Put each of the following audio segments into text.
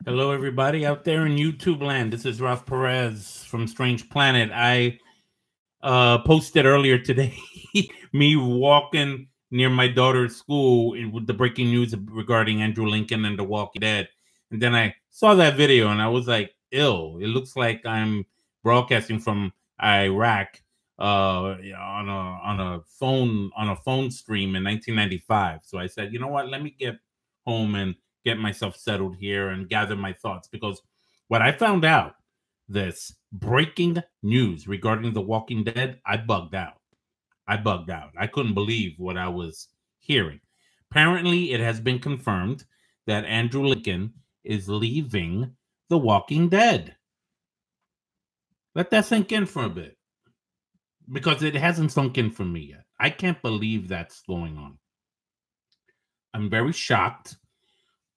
Hello, everybody out there in YouTube land. This is Ralph Perez from Strange Planet. I posted earlier today me walking near my daughter's school with the breaking news regarding Andrew Lincoln and The Walking Dead. And then I saw that video and I was like, ill. It looks like I'm broadcasting from Iraq on a phone stream in 1995. So I said, you know what? Let me get home and get myself settled here and gather my thoughts, because what I found out, this breaking news regarding The Walking Dead, I bugged out. I couldn't believe what I was hearing. Apparently, it has been confirmed that Andrew Lincoln is leaving The Walking Dead. Let that sink in for a bit, because it hasn't sunk in for me yet. I can't believe that's going on. I'm very shocked.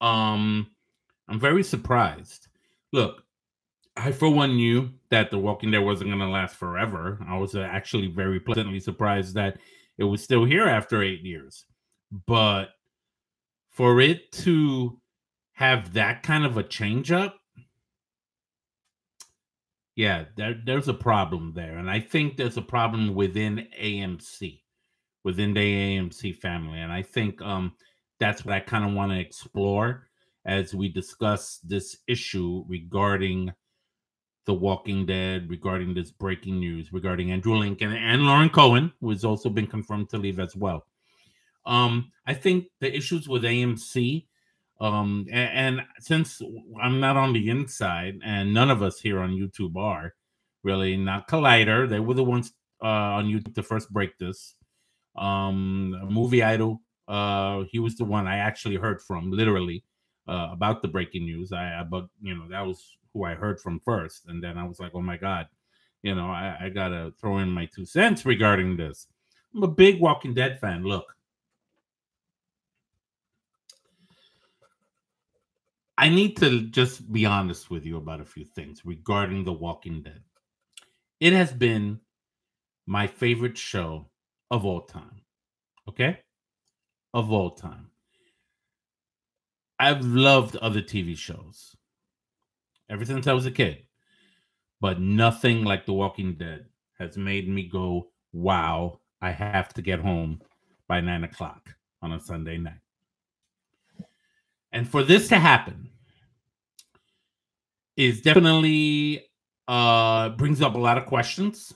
I'm very surprised. Look, I, for one, knew that The Walking Dead wasn't going to last forever. I was actually very pleasantly surprised that it was still here after 8 years. But for it to have that kind of a change up, yeah, there's a problem there. And I think there's a problem within AMC, within the AMC family. And I think that's what I kind of want to explore as we discuss this issue regarding The Walking Dead, regarding this breaking news, regarding Andrew Lincoln and Lauren Cohen, who has also been confirmed to leave as well. I think the issues with AMC, and since I'm not on the inside, and none of us here on YouTube are, really, not Collider, they were the ones on YouTube to first break this. Movie Idol, he was the one I actually heard from, literally, about the breaking news. But that was who I heard from first, and then I was like, oh my god, I gotta throw in my 2 cents regarding this. I'm a big Walking Dead fan. Look, I need to just be honest with you about a few things regarding The Walking Dead. It has been my favorite show of all time. Okay? Of all time. I've loved other TV shows ever since I was a kid, but nothing like The Walking Dead has made me go, wow, I have to get home by 9 o'clock on a Sunday night. And for this to happen is definitely brings up a lot of questions,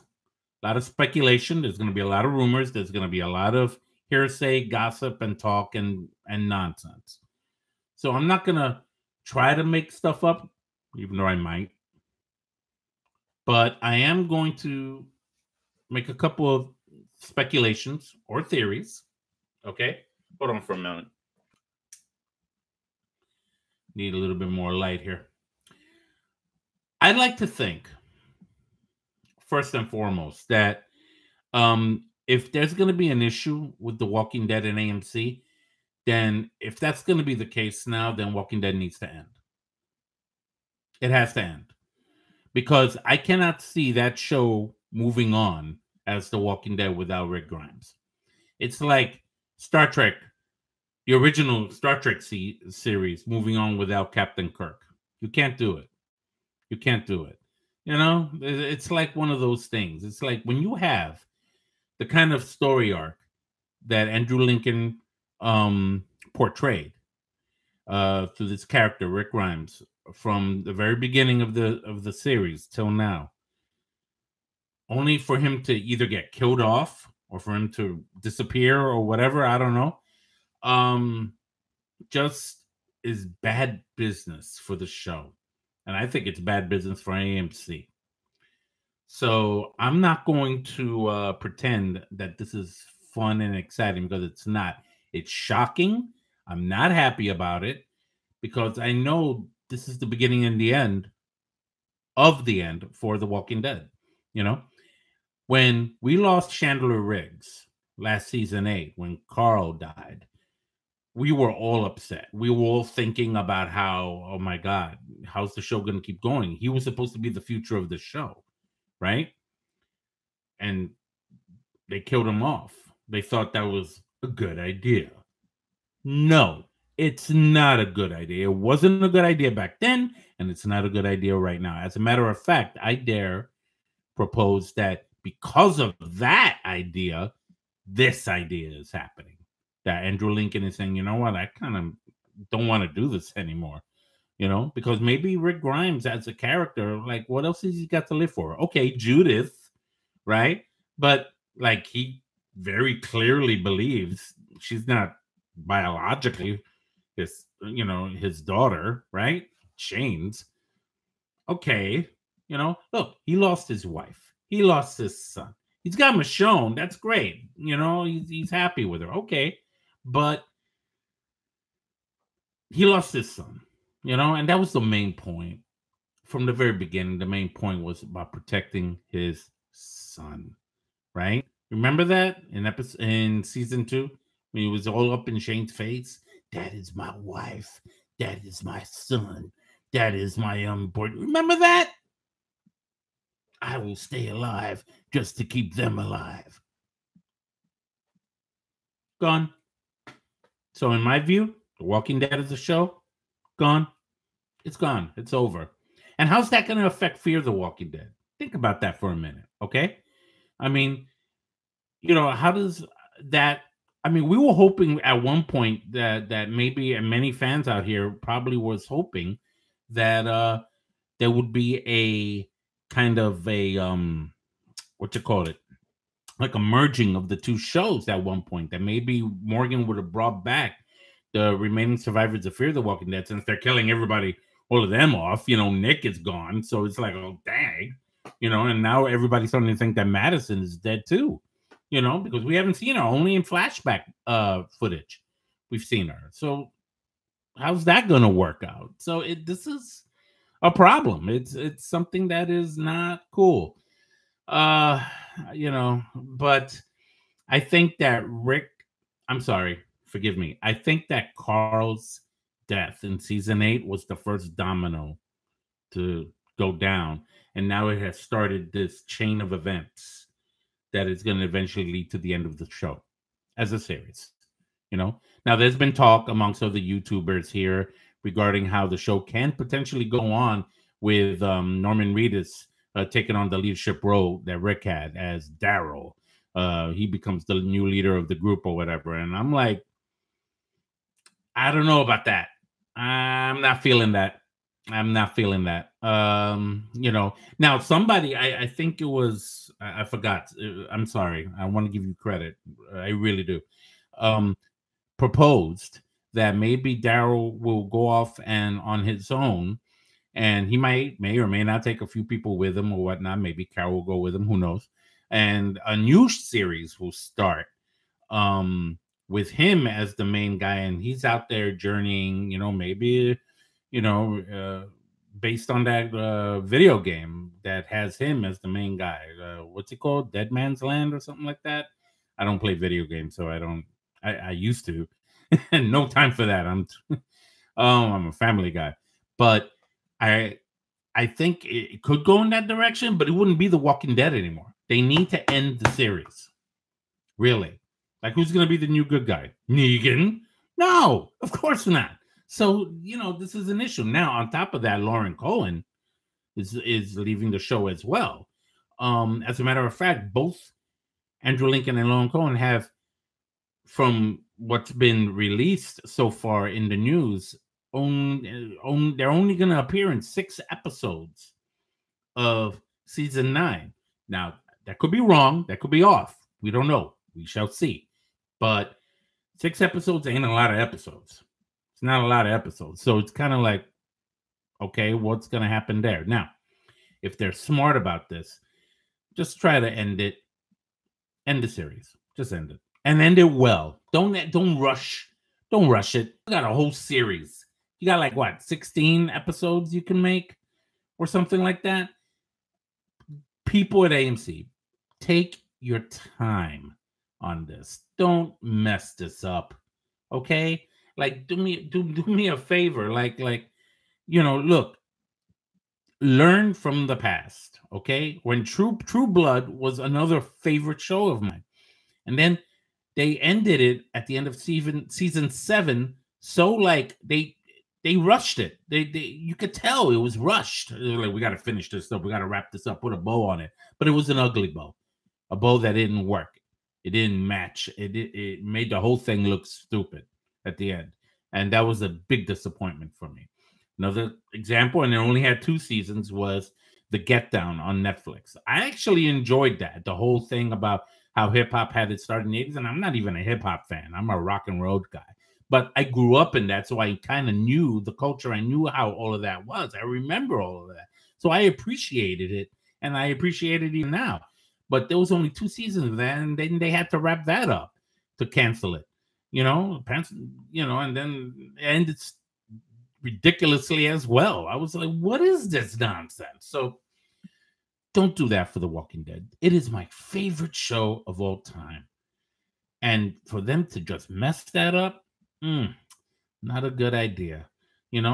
a lot of speculation. There's going to be a lot of rumors. There's going to be a lot of hearsay, gossip, and talk and nonsense. So I'm not going to try to make stuff up, even though I might. But I am going to make a couple of speculations or theories. Okay? Hold on for a minute. Need a little bit more light here. I'd like to think, first and foremost, that if there's going to be an issue with The Walking Dead and AMC, then if that's going to be the case now, then Walking Dead needs to end. It has to end. Because I cannot see that show moving on as The Walking Dead without Rick Grimes. It's like Star Trek, the original Star Trek series, moving on without Captain Kirk. You can't do it. You can't do it. It's like one of those things. It's like when you have the kind of story arc that Andrew Lincoln portrayed through this character, Rick Grimes, from the very beginning of the series till now, only for him to either get killed off or for him to disappear or whatever, I don't know, just is bad business for the show. And I think it's bad business for AMC. So I'm not going to pretend that this is fun and exciting, because it's not. It's shocking. I'm not happy about it, because I know this is the beginning and the end of the end for The Walking Dead. When we lost Chandler Riggs last season 8, when Carl died, we were all upset. We were all thinking about how, oh my God, how's the show going to keep going? He was supposed to be the future of the show, right? And they killed him off. They thought that was a good idea. No, It's not a good idea. It wasn't a good idea back then, and it's not a good idea right now. As a matter of fact, I dare propose that because of that idea, this idea is happening. That Andrew Lincoln is saying, you know what, I kind of don't want to do this anymore. Because maybe Rick Grimes as a character, like, what else has he got to live for? Okay, Judith, right? But like, he very clearly believes she's not biologically his daughter, right? Shane's. Okay, look, he lost his wife, he lost his son, he's got Michonne. That's great. He's happy with her. Okay, but he lost his son. And that was the main point from the very beginning. The main point was about protecting his son, right? Remember that in season 2 when he was all up in Shane's face? That is my wife. That is my son. That is my boy. Remember that? I will stay alive just to keep them alive. Gone. So in my view, The Walking Dead is a show. Gone. It's gone. It's over. And how's that going to affect Fear the Walking Dead? Think about that for a minute, okay? I mean, how does that? I mean, we were hoping at one point that maybe, and many fans out here probably was hoping that there would be a kind of a what you call it, like a merging of the two shows at one point. That maybe Morgan would have brought back the remaining survivors of Fear the Walking Dead, since they're killing everybody, all of them off. Nick is gone, so it's like, oh dang, and now everybody's starting to think that Madison is dead too. Because we haven't seen her, only in flashback footage we've seen her. So how's that going to work out? So this is a problem. It's something that is not cool. But I think that I'm sorry, forgive me. I think that Carl's death in season 8 was the first domino to go down, and now it has started this chain of events that is going to eventually lead to the end of the show as a series. Now there's been talk amongst other YouTubers here regarding how the show can potentially go on with Norman Reedus taking on the leadership role that Rick had as Daryl. He becomes the new leader of the group or whatever. And I'm like, I don't know about that. I'm not feeling that. Now somebody, I think it was, I forgot. I'm sorry. I want to give you credit. I really do. Proposed that maybe Daryl will go off and on his own, and he may or may not take a few people with him or whatnot. Maybe Carol will go with him. Who knows? And a new series will start with him as the main guy, and he's out there journeying. Maybe based on that video game that has him as the main guy. What's it called? Dead Man's Land or something like that. I don't play video games, so I don't. I used to. No time for that. I'm a family guy, but I think it could go in that direction, but it wouldn't be The Walking Dead anymore. They need to end the series. Really. Like, who's going to be the new good guy? Negan? No, of course not. So, this is an issue. Now, on top of that, Lauren Cohen is leaving the show as well. As a matter of fact, both Andrew Lincoln and Lauren Cohen have, from what's been released so far in the news, they're only going to appear in 6 episodes of season 9. Now, that could be wrong. That could be off. We don't know. We shall see. But 6 episodes ain't a lot of episodes. It's not a lot of episodes. So it's kind of like, okay, what's going to happen there? Now, if they're smart about this, just try to end it. End the series. Just end it. And end it well. Don't rush. Don't rush it. You got a whole series. You got like, what, 16 episodes you can make or something like that? People at AMC, take your time on this. Don't mess this up. Okay? Like, do me a favor. Like, look, learn from the past. Okay? When True Blood was another favorite show of mine. And then they ended it at the end of season 7 so like they rushed it. They you could tell it was rushed. They were like, we got to finish this up. We got to wrap this up. Put a bow on it. But it was an ugly bow, a bow that didn't work. It didn't match. It made the whole thing look stupid at the end, and that was a big disappointment for me. Another example, and it only had 2 seasons, was The Get Down on Netflix. I actually enjoyed that. The whole thing about how hip hop had its start in the 80s, and I'm not even a hip hop fan. I'm a rock and roll guy. But I grew up in that, so I kind of knew the culture. I knew how all of that was. I remember all of that. So I appreciated it, and I appreciate it even now. But there was only 2 seasons of that, and then they had to wrap that up to cancel it. And then it ended ridiculously as well. I was like, what is this nonsense? So don't do that for The Walking Dead. It is my favorite show of all time. And for them to just mess that up, not a good idea. And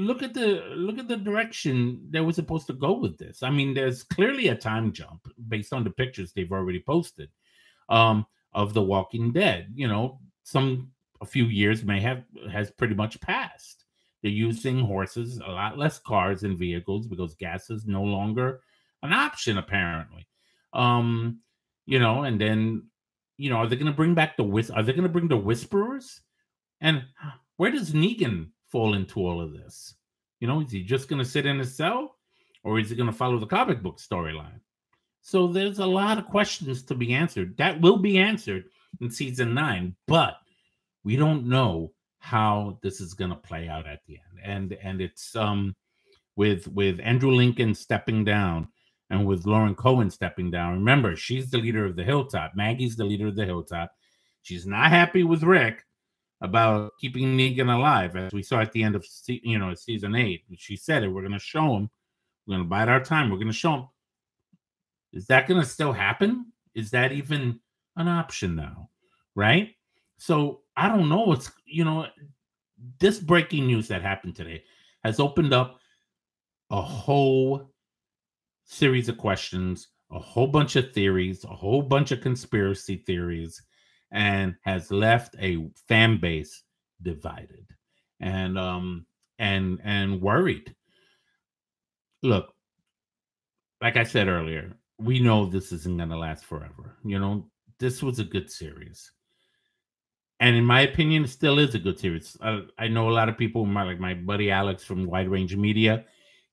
look at the direction they were supposed to go with this. I mean, there's clearly a time jump based on the pictures they've already posted of The Walking Dead. A few years has pretty much passed. They're using horses, a lot less cars and vehicles, because gas is no longer an option, apparently. And then, are they going to bring back are they going to bring the Whisperers? And where does Negan fall into all of this? Is he just going to sit in his cell, or is he going to follow the comic book storyline? So there's a lot of questions to be answered. That will be answered in season 9, but we don't know how this is going to play out at the end. And it's with Andrew Lincoln stepping down and with Lauren Cohen stepping down. Remember, she's the leader of the Hilltop. Maggie's the leader of the Hilltop. She's not happy with Rick about keeping Negan alive, as we saw at the end of season 8. She said it. We're going to show him. We're going to bide our time. We're going to show him. Is that going to still happen? Is that even an option now? Right? So I don't know what's, this breaking news that happened today has opened up a whole series of questions, a whole bunch of theories, a whole bunch of conspiracy theories, and has left a fan base divided and worried. Look, like I said earlier, we know this isn't going to last forever. This was a good series. And in my opinion, it still is a good series. I know a lot of people, like my buddy Alex from Wide Range Media,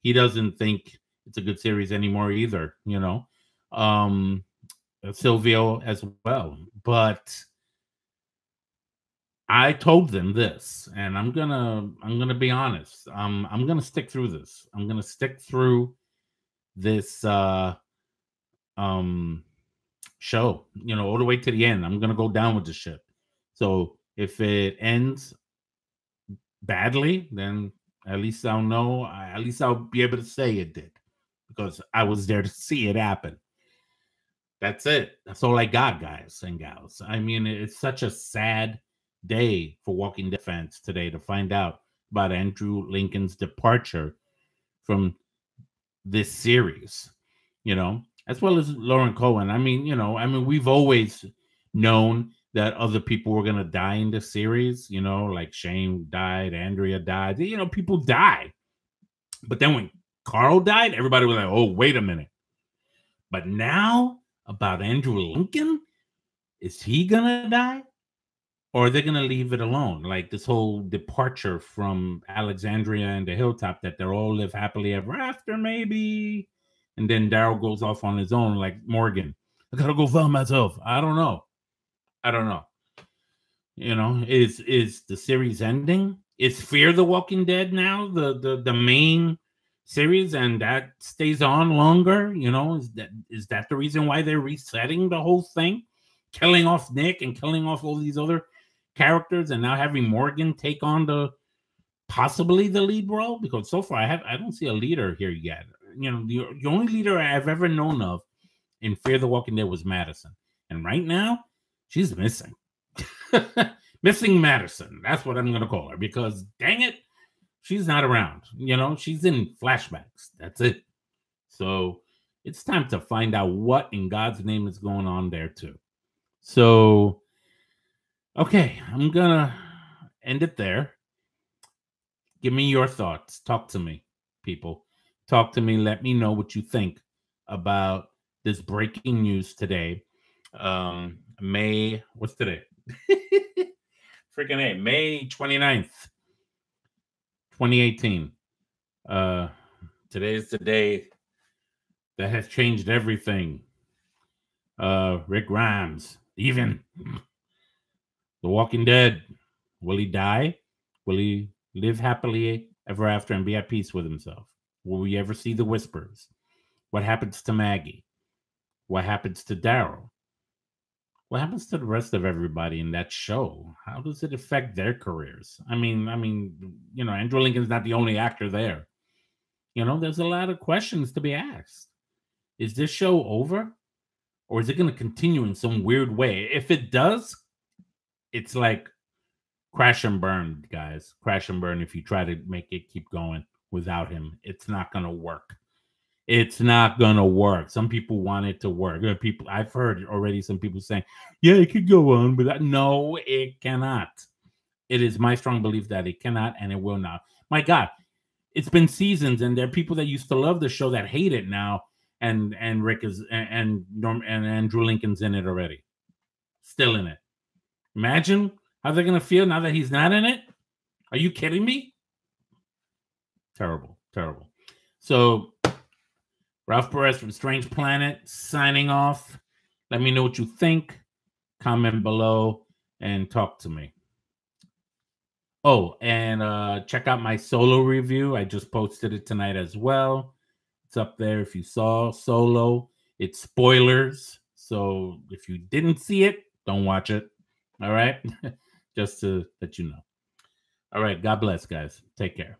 he doesn't think it's a good series anymore either, Silvio as well. But I told them this, and I'm gonna be honest. I'm gonna stick through this. I'm gonna stick through this show, all the way to the end. I'm gonna go down with the ship. So if it ends badly, then at least I'll know. At least I'll be able to say it did, because I was there to see it happen. That's it. That's all I got, guys and gals. I mean, it's such a sad day for Walking Dead fans today to find out about Andrew Lincoln's departure from this series, as well as Lauren Cohen. I mean, we've always known that other people were going to die in the series, like Shane died, Andrea died, people die. But then when Carl died, everybody was like, oh, wait a minute. But now about Andrew Lincoln, is he going to die? Or are they going to leave it alone? Like this whole departure from Alexandria and the Hilltop, that they'll all live happily ever after, maybe. And then Daryl goes off on his own, like Morgan. I got to go find myself. I don't know. Is the series ending? Is Fear the Walking Dead now the main series, and that stays on longer? Is that the reason why they're resetting the whole thing, killing off Nick and killing off all these other characters, and now having Morgan take on possibly the lead role? Because so far I don't see a leader here yet. The only leader I've ever known of in Fear the Walking Dead was Madison, and right now she's missing. Missing Madison. That's what I'm going to call her, because dang it, she's not around. She's in flashbacks. That's it. So it's time to find out what in God's name is going on there too. So, okay, I'm going to end it there. Give me your thoughts. Talk to me, people. Talk to me. Let me know what you think about this breaking news today. What's today? Freaking A, May 29th, 2018. Today is the day that has changed everything. Rick Grimes, even The Walking Dead. Will he die? Will he live happily ever after and be at peace with himself? Will we ever see the whispers? What happens to Maggie? What happens to Daryl? What happens to the rest of everybody in that show? How does it affect their careers? I mean, Andrew Lincoln's not the only actor there. There's a lot of questions to be asked. Is this show over? Or is it going to continue in some weird way? If it does, it's like crash and burn, guys. Crash and burn. If you try to make it keep going without him, it's not going to work. It's not going to work. Some people want it to work. I've heard already some people saying, yeah, it could go on, but no, it cannot. It is my strong belief that it cannot and it will not. My God, it's been seasons, and there are people that used to love the show that hate it now. And Rick is and Andrew Lincoln's in it already, still in it. Imagine how they're gonna feel now that he's not in it. Are you kidding me? Terrible, terrible. So, Ralph Perez from Strange Planet signing off. Let me know what you think. Comment below and talk to me. Oh, and check out my Solo review. I just posted it tonight as well. It's up there if you saw Solo. It's spoilers. So if you didn't see it, don't watch it. All right? Just to let you know. All right. God bless, guys. Take care.